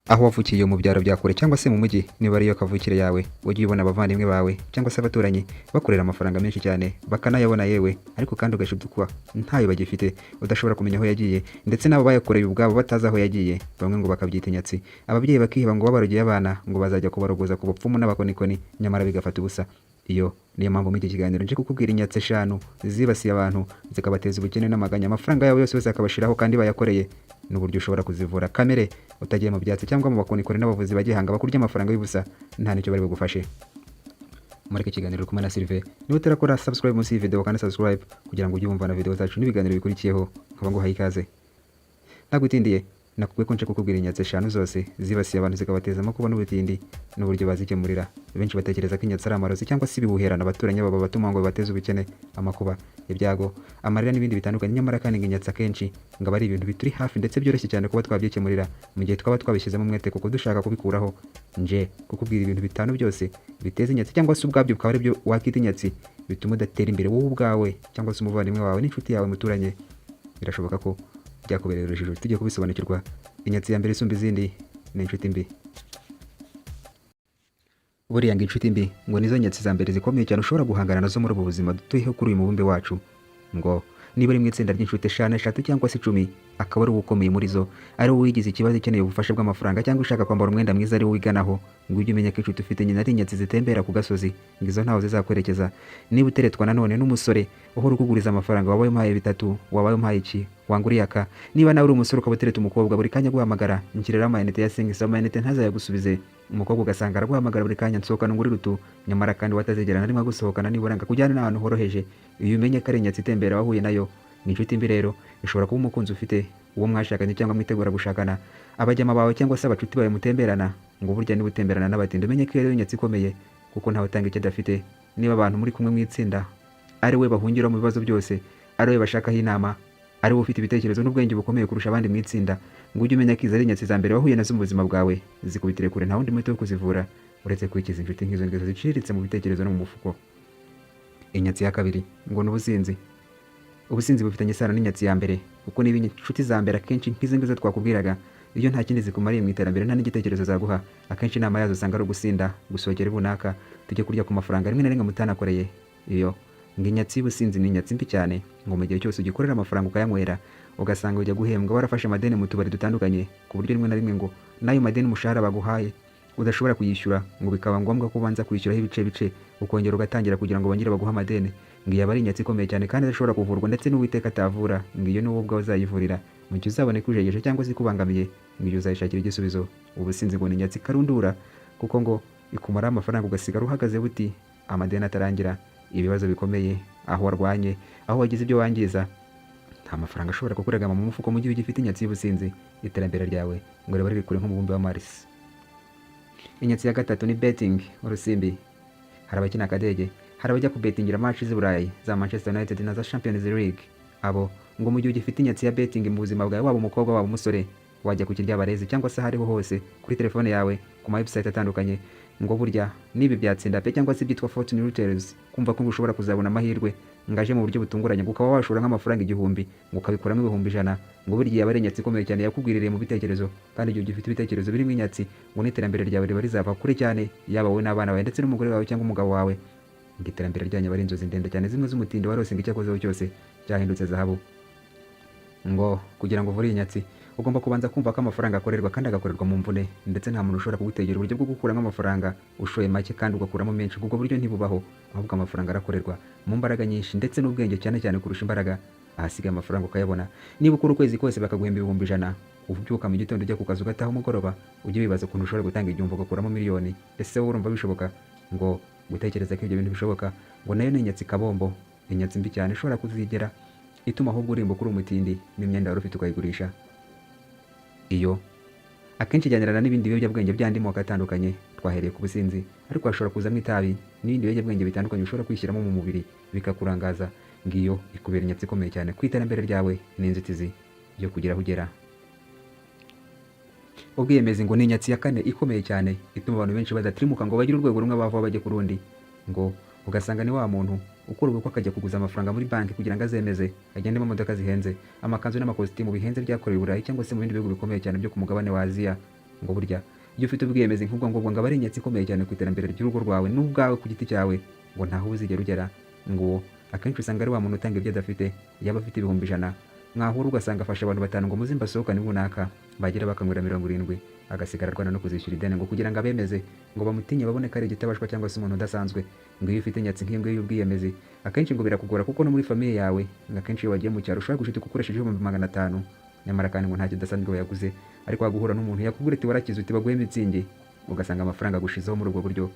aho wavukiye mu byaro bya kure cyangwa se mu mujyi, niba ariyo kavukire yawe, ujye ubona abavandimwe bawe cyangwa se abaturanyi bakorera amafaranga menshi cyane bakanayabona yewe, ariko kandi ugashidukwa ntayo bagifite, udashobora kumenya aho yagiye, ndetse n'abo bayakoreye ubwabo batazi aho yagiye, bamwe ngo bakabyita inyatsi, ababyeyi bakiheba ngo babarogeye abana ngo bazajya kubarogoza ku bupfumu n'abakonikoni, nyamara bigafata ubusa. Iyo niyo mpamvu muri iki kiganiro nje kukubwira inyatsi 5 zibasiye abantu zikabateza ubukene n'amaganya, amafaranga yabo yose akabashiraho kandi bayakoreye, n'uburyo ushobora kuzivura kamere utagiye mu byatsi cyangwa mu bakonikoni n'abavuzi bagihanga bakurya amafaranga y'ubusa nta nicyo bari bugufashe. Muri iki kiganiro kumwe na Sylvain, niba utarakora subscribe munsi y'iyi video kandi subscribe kugira ngo ujye wumva na video zacu n'ibiganiro bikurikiyeho, nkaba nguhaye ikaze. Nagutindiye nakubwiye ko nje kukubwira inyatsi 5 zose zibasiye abantu zikabateza amakuba n'ubutindi n'uburyo bazikemurira. Benshi batekereza ko inyatsi ari amarozi cyangwa se ibihuherana abaturanyi babo batuma ngo bateze ubukene, amakuba, ibyago, amarira n'ibindi bitandukanye, nyamara kandi inyatsi akenshi ngo ari ibintu bituri hafi ndetse byoroshye cyane kuba twabyikemurira mu gihe twaba twabishyizemo umwete kuko dushaka kubikuraho. Nje kukubwira ibintu 5 byose biteza inyatsi cyangwa se ubwabyo bukaba ari byo wakita inyatsi bituma udatera imbere wowe ubwawe cyangwa se umuvandimwe wawe n'inshuti yawe muturanye. Birashoboka ko byakubereye urujijo, tujye kubisobanukirwa. Inyatsi ya mbere isumba izindi ni inshuti mbi. Buriya ngo inshuti mbi ngo nizo nyatsi za mbere zikomeye cyane ushobora guhangana nazo muri ubu buzima dutuyeho kuri uyu mubumbe wacu. Ngo niba ari mu itsinda ry'inshuti 5 cyangwa se 10 akaba ari ukomeye muri zo, ari wowe wigize ikibazo ukeneye ubufasha bw'amafaranga cyangwa ushaka kwambara umwenda mwiza ari wowe wiganaho, ngo ujye umenya ko inshuti ufite nyina ari inyatsi zitembera ku gasozi, ngo izo ntaho zizakwerekeza. Niba uteretwa nanone n'umusore uhora ukuguriza amafaranga, wabaye umpaye 3, wabaye umpaye iki, wanguriye aka, niba nawe uri umusore ukaba utereta umukobwa buri kanya guhamagara, nkirera amayinite ya singisa amayinite ntazayagusubize, umukobwa ugasanga araguhamagara buri kanya nsohokana nguri rutu, nyamara kandi watazegera na rimwe gusohokana nibura ngo kujyana n'ahantu horoheje, iyo umenye ko ari inyatsi itembera wahuye nayo ni inshuti mbi. Rero ishobora kuba umukunzi ufite, uwo mwashakanye cyangwa mwitegura gushakana, abajyama bawe cyangwa se abacuti bawe mutemberana, ngo burya niba utemberana n'abatindi umenye ko iyo inyatsi ikomeye kuko ntawe utanga icyo adafite. Niba abantu muri kumwe mu itsinda ari we bahungira mu bibazo byose, ari we bashakaho inama, ari we ufite ibitekerezo n'ubwenge bukomeye kurusha abandi mu itsinda, ngo ujye umenya ko izo ari inyatsi za mbere wahuye nazo mu buzima bwawe, zikubitire kure nta wundi muti wo kuzivura uretse kwikiza inshuti nk'izo ngizo ziciriritse mu bitekerezo no mu mufuko. Inyatsi ya kabiri ngo ni ubusinzi. Ubusinzi bufitanye isano n'inyatsi ya mbere kuko niba inshuti za mbere akenshi nk'izo ngizo twakubwiraga, iyo nta kindi zikumariye mu iterambere nta n'igitekerezo zaguha, akenshi inama yazo usanga ari ugusinda, gusogera runaka, tujye kurya ku mafaranga rimwe na rimwe mutanakoreye. Iyo ngo inyatsi y'ubusinzi ni inyatsi mbi cyane, ngo mu gihe cyose ugikorera amafaranga ukayanywera, ugasanga ujya guhembwa warafashe amadeni mu tubari dutandukanye, ku buryo rimwe na rimwe ngo n'ayo madeni umushahara baguhaye udashobora kuyishyura, ngo bikaba ngombwa ko ubanza kwishyuraho ibice ukongera ugatangira kugira ngo bongere baguhe amadeni. Ngo iyo aba ari inyatsi ikomeye cyane kandi idashobora kuvurwa ndetse n'uwiteka atavura, ngo iyo ni wowe ubwawe uzayivurira mu gihe uzabona ikujegeje cyangwa se ikubangamiye, ngo iyo uzayishakira igisubizo. Ubusinzi ngo ni inyatsi karundura kuko ngo ikumaraho amafaranga ugasigara uhagaze buti, amadeni atarangira, ibibazo bikomeye, aho warwanye, aho wagize ibyo wangiza, nta mafaranga ashobora kukuragama mu mufuko mu gihe ugifite inyatsi y'ubusinzi. Iterambere ryawe ngo riba riri kure nk'umubumbe wa Mars. Inyatsi ya gatatu ni betting, urusimbi. Hari abakina akadege, hari abajya kubetingira match z'i Burayi za Manchester United na za Champions League. Abo ngo mu gihe ugifite inyatsi ya betting mu buzima bwawe, waba umukobwa waba umusore, wajya ku kirya barezi cyangwa se hariho hose kuri telefone yawe ku ma website atandukanye, ngo burya nibi byatsinda pe cyangwa se byitwa fortune tellers, kumva ko ushobora kuzabona amahirwe ngaje mu buryo butunguranye, ngo ukaba washora nk'amafaranga 1000 ngo ukabikuramo 1,100, ngo burya yaba ari inyatsi ikomeye cyane yakugwiririye mu bitekerezo, kandi igihe ugifite ibitekerezo birimo inyatsi ngo n'iterambere ryawe riba rizava kure cyane, yaba wowe n'abana bawe ndetse n'umugore wawe cyangwa umugabo wawe. Ngo iterambere ryanyu bari inzozi ndende cyane, zimwe z'umutindi warose ngo icyakozeho cyose cyahindutse zahabu. Ngo kugira ngo uvure inyatsi ugomba kubanza kumva ko amafaranga akorerwa kandi agakorerwa mu mvune, ndetse nta muntu ushobora kugutegera uburyo bwo gukuramo amafaranga ushoye make kandi ugakuramo menshi. Ubwo buryo ntibubaho, ahubwo amafaranga arakorerwa mu mbaraga nyinshi ndetse n'ubwenge cyane cyane kurusha imbaraga, ahasigaye amafaranga ukayabona. Niba ukora ukwezi kose bakaguhemba 100,000, ubyuka mu gitondo ujya ku kazi ugataha umugoroba, ujye wibaza ukuntu ushobora gutanga igihumbi ugakuramo miliyoni. Ese wowe urumva bishoboka? Ngo gutekereza ko ibyo bintu bishoboka ngo nayo ni inyatsi kabombo, inyatsi mbi cyane ishobora kuzigera ituma ahubwo urimbuka uri umutindi n'imyenda wari ufite ukayigurisha. Iyo akenshi ijyanirana n'ibindi biyobyabwenge by'andi moko atandukanye. Twahereye ku businzi, ariko hashobora kuzamo itabi n'ibindi biyobyabwenge bitandukanye ushobora kwishyiramo mu mubiri bikakurangaza. Ngiyo ikubera inyatsi ikomeye cyane ku iterambere ryawe n'inzitizi yo kugira aho ugera. Ubwiyemezi ngo ni inyatsi ya 4 ikomeye cyane, ituma abantu benshi badatirimuka ngo bagire urwego rumwe bava bajye ku rundi. Ngo ugasanga ni wa muntu ukora ubwo akajya kuguza amafaranga muri banki kugira ngo azemeze, agende mu modoka zihenze, amakanzu n'amakositimu bihenze byakorewe i Burayi cyangwa se mu bindi bihugu bikomeye cyane byo ku mugabane wa Aziya. ngo burya iyo ufite ubwiyemezi nk'ubwo ngubwo ngo aba ari inyatsi ikomeye cyane ku iterambere ry'urugo rwawe n'ubwawe ku giti cyawe, ngo ntaho uba uzigera ugera. Ngo akenshi usanga ari wa muntu utanga ibyo adafite. Yaba afite ibihumbi ijana, mwahura ugasanga afasha abantu batanu ngo muze mbasohokane runaka, bagera bakanywera 70, agasigara arwana no kuzishyura ideni ngo kugira ngo abemeze, ngo bamutinye babone ko ari igitabashwa cyangwa se umuntu udasanzwe. Ngo iyo ufite inyatsi nk'iyo ngiyo y'ubwiyemezi, akenshi ngo birakugora kuko no muri famiye yawe, ngo akenshi iyo wagiye mu cyaro ushobora gushita ukoresheje 500, nyamara kandi ngo nta kidasanzwe wayaguze, ariko waguhura n'umuntu yakubwira ati warakize uti baguhe mitsingi, ugasanga amafaranga agushizeho muri ubwo buryo.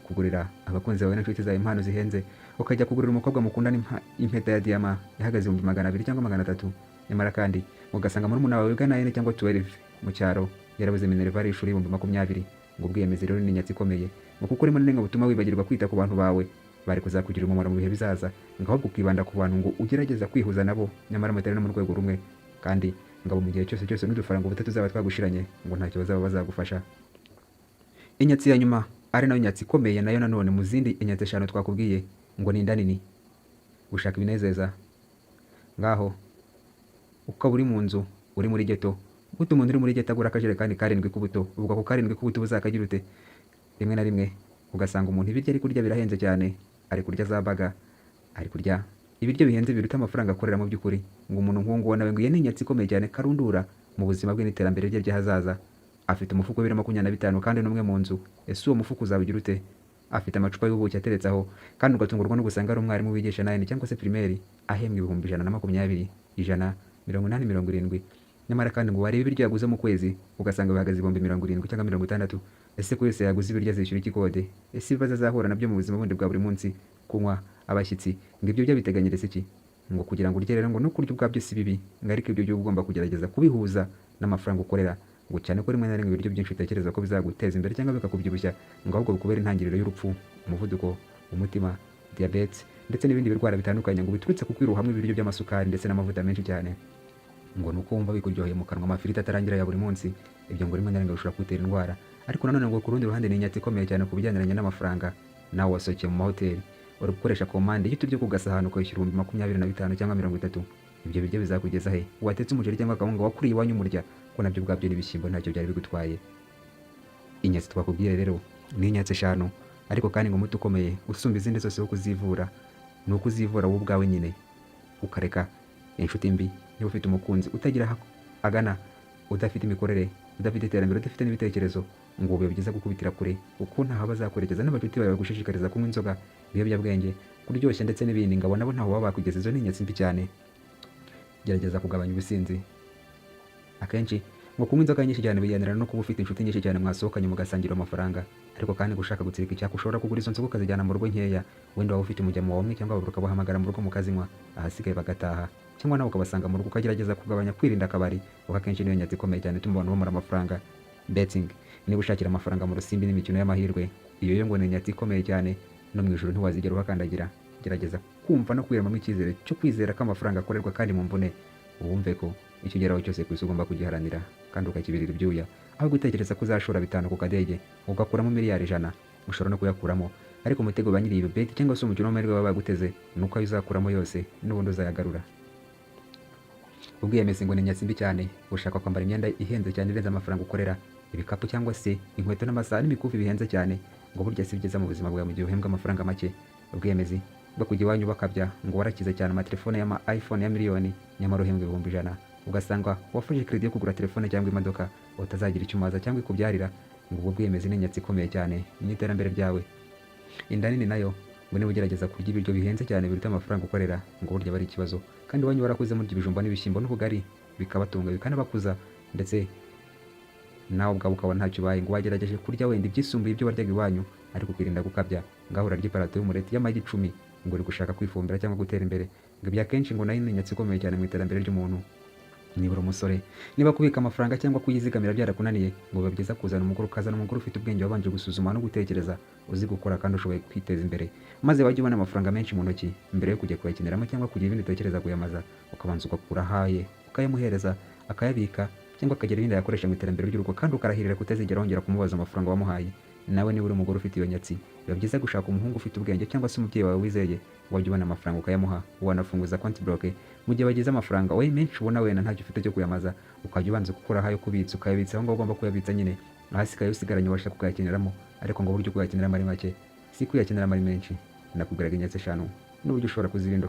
Kugurira abakunzi bawe n'inshuti zawe impano zihenze, ukajya kugurira umukobwa mukundana impeta ya diyama ihagaze 200 cyangwa 300, nyamara kandi ugasanga murumuna wawe wiga 9 cyangwa 12 mu cyaro yarabuze minervari y'ishuri 20,000. Ngo ubwiyemezi rero ni inyatsi ikomeye, ngo kuko rimwe na rimwe butuma wibagirwa kwita ku bantu bawe bari kuzakugirira umumaro mu bihe bizaza, ngo ahubwo ukibanda ku bantu ngo ugerageza kwihuza nabo, nyamara mutari no mu rwego rumwe, kandi ngabo mu gihe cyose n'udufaranga ubutatu zaba twagushiranye ngo ntacyo bazaba bazagufasha. Inyatsi ya nyuma ari nayo inyatsi ikomeye nayo nanone mu zindi inyatsi 5 twakubwiye, ngo ni inda nini. Gushaka ibinezeza ngaho ukaba uri mu nzu uri muri geto, gute umuntu uri muri geto agura akajerekani 7 k'ubuto, ubwo ako 7 k'ubuto buzakagira ute? Rimwe na rimwe ugasanga umuntu ibiryo ari kurya birahenze cyane, ari kurya za baga, ari kurya ibiryo bihenze biruta amafaranga akorera mu by'ukuri. Ngo umuntu nk'uwo nawe ngo iyo ni inyatsi ikomeye cyane karundura mu buzima bwe n'iterambere rye ry'ahazaza. Afite umufuko wa 25 kandi n'umwe mu nzu, ese uwo mufuko uzabugira ute? Afite amacupa y'ubuki ateretse aho, kandi ugatungurwa no gusanga ari umwarimu wigisha 9 cyangwa se primaire ahembwa 120, 180, nyamara kandi ngo wareba ibiryo yaguze mu kwezi ugasanga bihagaze 70 cyangwa 60. Ese ko yose yaguze ibiryo azishyura iki kode? Ese ibibazo azahura nabyo mu buzima bundi bwa buri munsi, kunywa, abashyitsi, ngo ibyo byabiteganyiriza iki? Ngo kugira ngo urye rero ngo no kurya ubwabyo si bibi, ngo ariko ibyo byo ugomba kugerageza kubihuza n'amafaranga ukorera, ngo cyane ko rimwe na rimwe ibiryo byinshi utekereza ko bizaguteza imbere cyangwa bikakubyibushya, ngo ahubwo bikubera intangiriro y'urupfu, umuvuduko, umutima, diabetes ndetse n'ibindi birwara bitandukanye, ngo biturutse ku kwiruhamwe ibiryo by'amasukari ndetse n'amavuta menshi cyane. Ngo nuko wumva bikuryoheye mu kanwa amafiriti atarangira ya buri munsi, ibyo ngo rimwe na rimwe bishobora kugutera indwara. Ariko nanone ngo ku rundi ruhande ni inyatsi ikomeye cyane ku bijyaniranye n'amafaranga. Nawe wasohokeye mu mahoteli uri gukoresha komande y'uturyo ku gasahani ukishyura 25 cyangwa 30, ibyo biryo bizakugeza he? Watetse umuceri cyangwa akawunga wakuriye iwanyu umurya, ko nabyo ubwabyo n'ibishyimbo ntacyo byari bigutwaye. Inyatsi twakubwiye rero ni inyatsi 5, ariko kandi ngo umuti ukomeye usumba izindi zose wo kuzivura ni ukuzivura wowe ubwawe nyine, ukareka inshuti mbi. Niba ufite umukunzi utagira agana, udafite imikorere, udafite iterambere, udafite n'ibitekerezo, ngo biba byiza gukubitira kure, kuko ntaho bazakwerekeza n'abacuti bawe bagushishikariza kunywa inzoga, ibiyobyabwenge, kuryoshya ndetse n'ibindi, ngabo nabo ntaho baba bakugeza. Izo ni inyatsi mbi cyane. Gerageza kugabanya ubusinzi. Akenshi ngo kunywa inzoga nyinshi cyane bigendana no kuba ufite inshuti nyinshi cyane mwasohokanye mugasangira amafaranga, ariko kandi gushaka gutsirika icyaka ushobora kugura izo nzoga ukazijyana mu rugo nkeya, wenda waba ufite umujyamo wawe umwe cyangwa babiri ukabahamagara mu rugo mukazinywa, ahasigaye bagataha, cyangwa nawe ukabasanga mu rugo. Ukagerageza kugabanya kwirinda akabari, kuko akenshi niyo nyatsi ikomeye cyane ituma abantu bamara amafaranga. Betting, niba ushakira amafaranga mu rusimbi n'imikino y'amahirwe, iyo yo ngo ni inyatsi ikomeye cyane, no mu ijuru ntiwazigera uhakandagira. Gerageza kumva no kwiremamo icyizere cyo kwizera ko amafaranga akorerwa kandi mu mvune, wumve ko icyo ugeraho cyose ku isi ugomba kugiharanira kandi ukakibirira ibyuya, aho gutekereza ko uzashora 5 ku kadege ugakuramo miliyari 100. Ushobora no kuyakuramo, ariko umutego ba nyiri iyo beti cyangwa se umukino w'amahirwe baba baguteze nuko ayo uzakuramo yose n'ubundi uzayagarura. Ubwiyemezi ngo ni inyatsi mbi cyane. Ushaka kwambara imyenda ihenze cyane irenze amafaranga ukorera, ibikapu cyangwa se inkweto n'amasaha n'imikufi bihenze cyane, ngo burya si byiza mu buzima bwawe mu gihe uhembwa amafaranga make. Ubwiyemezi bwo kujya iwanyu bakabya ngo warakize cyane amatelefone y'ama iPhone ya miliyoni, nyamara uhembwa 100,000. Ugasanga wafashe credit yo kugura telefone cyangwa imodoka, utazagira icyo umaza cyangwa ikubyarira. Ngo ubwo bwiyemezi ni inyatsi ikomeye cyane mu iterambere ryawe. Inda nini nayo ngo niba ugerageza kurya ibiryo bihenze cyane biruta amafaranga ukorera, ngo burya bari ikibazo, kandi iwanyu barakuze murya ibijumba n'ibishyimbo n'ubugari bikabatunga bikanabakuza, ndetse nawe ubwawe ukaba ntacyo ubaye. Ngo wagerageje kurya wenda ibyisumbuye ibyo waryaga iwanyu, ariko ukirinda gukabya, ngaho urarya iparato y'umureti y'amagi 10 ngo uri gushaka kwifumbira cyangwa gutera imbere. Ngo ibya kenshi ngo nayo ni inyatsi ikomeye cyane mu iterambere ry'umuntu. Niba uri umusore, niba kubika amafaranga cyangwa kuyizigamira byarakunaniye, ngo biba byiza kuzana umugore, ukazana umugore ufite ubwenge wabanje gusuzuma no gutekereza, uzi gukora kandi ushoboye kwiteza imbere, maze wajya ubona amafaranga menshi mu ntoki mbere yo kujya kuyakeneramo cyangwa kugira ibindi utekereza kuyamaza. Ukabanza ugakura ahaye ukayamuhereza, akayabika cyangwa akagira ibindi yakoresha mu iterambere ry'urugo, kandi ukarahirira kutazigera wongera kumubaza amafaranga wamuhaye. Nawe niba uri umugore ufite iyo nyatsi, biba byiza gushaka umuhungu ufite ubwenge cyangwa se umubyeyi wawe wizeye, wajya ubona amafaranga ukayamuha, wanafunguza konti bloke. Mu gihe bagize amafaranga we menshi ubona wenda ntacyo ufite cyo kuyamaza, ukajya ubanza gukora ahayo kubitsa, ukayabitsa aho ngaho ugomba kuyabitsa nyine, ahasigaye usigaranye ubasha kuyakeneramo, ariko ngo uburyo kuyakeneramo ari make si kuyakeneramo ari menshi. Nakubwiraga inyatsi eshanu n'uburyo ushobora kuzirinda.